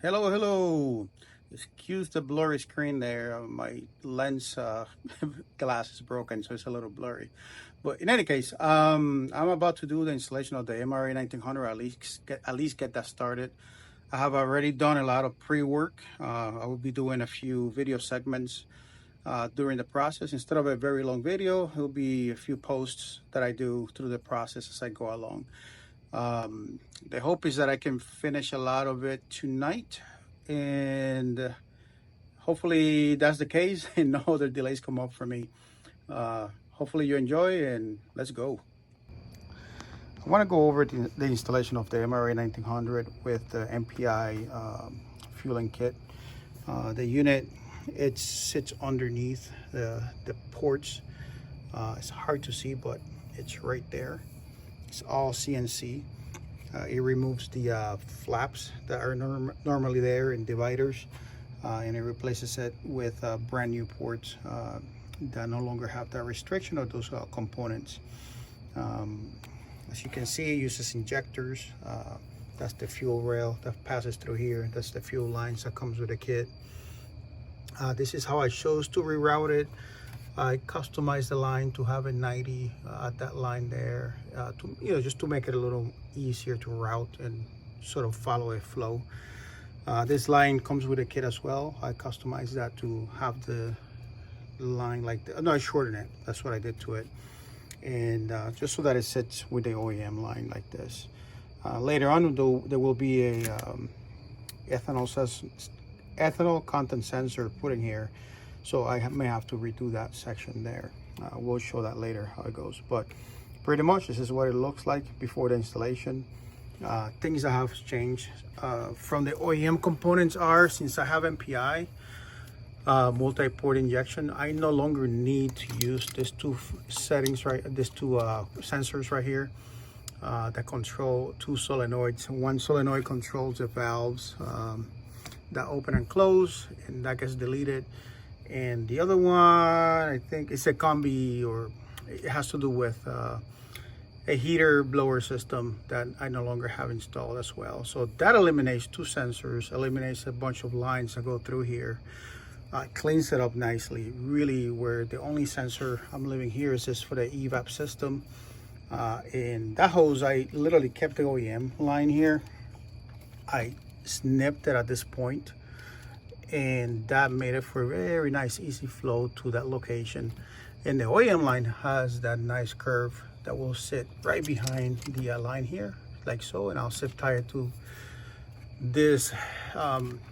Hello. Excuse the blurry screen there. My lens glass is broken, so it's a little blurry. But in any case, I'm about to do the installation of the MRA1900. At least get that started. I have already done a lot of pre-work. I will be doing a few video segments during the process. Instead of a very long video, it will be a few posts that I do through the process as I go along. The hope is that I can finish a lot of it tonight, and hopefully that's the case and no other delays come up for me. Hopefully you enjoy, and let's go. I want to go over the installation of the MRA1900 with the MPI fueling kit. The unit, it sits underneath the ports. It's hard to see, but it's right there. It's all CNC. It removes the flaps that are normally there in dividers, and it replaces it with brand new ports that no longer have that restriction of those components. As you can see, it uses injectors. That's the fuel rail that passes through here. That's the fuel lines that comes with the kit. This is how I chose to reroute it. I customized the line to have a 90 at that line there, just to make it a little easier to route and sort of follow a flow. This line comes with a kit as well. I customized that to have the line like that. No, I shortened it. That's what I did to it, and just so that it sits with the OEM line like this. Later on, though, there will be a ethanol content sensor put in here. So I may have to redo that section there. We'll show that later how it goes. But pretty much this is what it looks like before the installation. Things that have changed from the OEM components are, since I have MPI, multi-port injection, I no longer need to use these two sensors right here that control two solenoids. One solenoid controls the valves that open and close, and that gets deleted. And the other one, I think it's a combi, or it has to do with a heater blower system that I no longer have installed as well. So that eliminates two sensors, eliminates a bunch of lines that go through here, cleans it up nicely. Really, where the only sensor I'm leaving here is just for the evap system. And that hose, I literally kept the OEM line here. I snipped it at this point, and that made it for a very nice easy flow to that location. And the OEM line has that nice curve that will sit right behind the line here, like so, and I'll zip tie it to this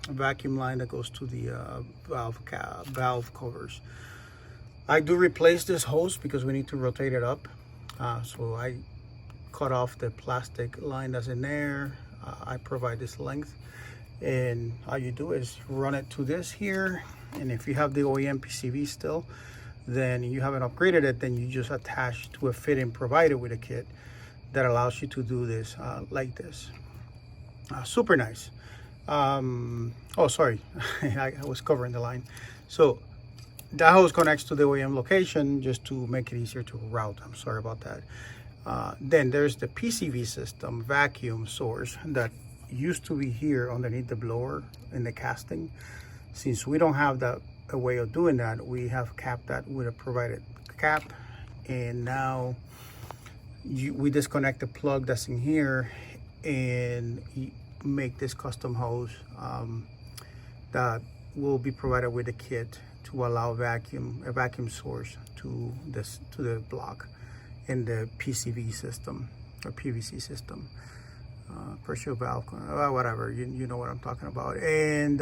vacuum line that goes to the valve covers. I do replace this hose because we need to rotate it up, so I cut off the plastic line that's in there. I provide this length, and all you do is run it to this here. And if you have the OEM PCV still, then you haven't upgraded it, then you just attach to a fitting provided with a kit that allows you to do this like this. Super nice. Oh, sorry, I was covering the line. So that hose connects to the OEM location just to make it easier to route. I'm sorry about that. Then there's the PCV system vacuum source that used to be here underneath the blower in the casting. Since we don't have a way of doing that, we have capped that with a provided cap, and now we disconnect the plug that's in here and make this custom hose that will be provided with a kit to allow a vacuum source to the block in the PCV system or PVC system. Pressure valve, whatever, you know what I'm talking about. And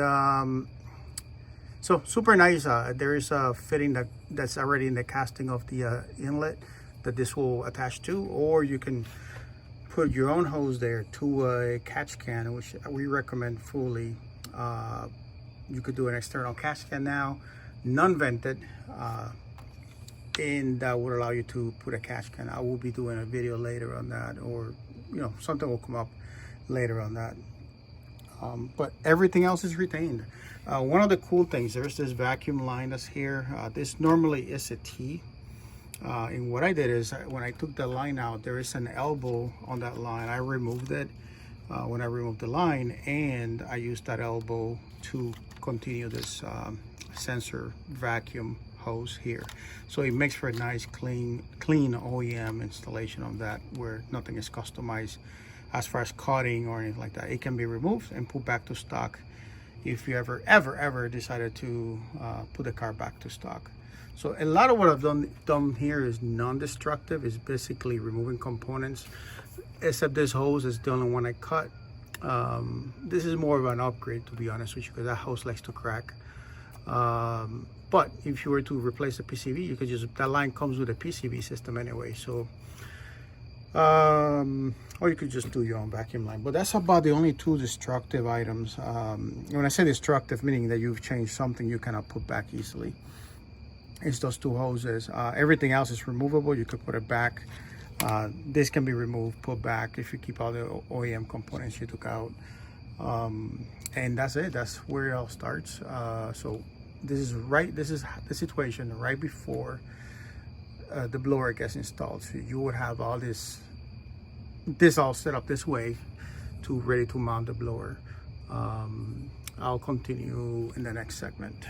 so super nice. There is a fitting that's already in the casting of the inlet that this will attach to, or you can put your own hose there to a catch can, which we recommend fully. You could do an external catch can now, non-vented, and that would allow you to put a catch can. I will be doing a video later on that, or something will come up later on that. But everything else is retained. One of the cool things, there's this vacuum line that's here. This normally is a T, and what I did is when I took the line out, there is an elbow on that line. I removed it when I remove the line, and I use that elbow to continue this sensor vacuum hose here. So it makes for a nice clean OEM installation on that, where nothing is customized as far as cutting or anything like that. It can be removed and put back to stock if you ever decided to put the car back to stock. So a lot of what I've done here is non-destructive. It's basically removing components, except this hose is the only one I cut. This is more of an upgrade, to be honest with you, because that hose likes to crack. But if you were to replace the PCV, you could just, that line comes with a PCV system anyway. So, or you could just do your own vacuum line. But that's about the only two destructive items. When I say destructive, meaning that you've changed something you cannot put back easily. It's those two hoses. Everything else is removable. You could put it back. This can be removed, put back if you keep all the OEM components you took out. And that's it. That's where it all starts. So this is the situation right before the blower gets installed. So you would have all this all set up this way to ready to mount the blower. I'll continue in the next segment.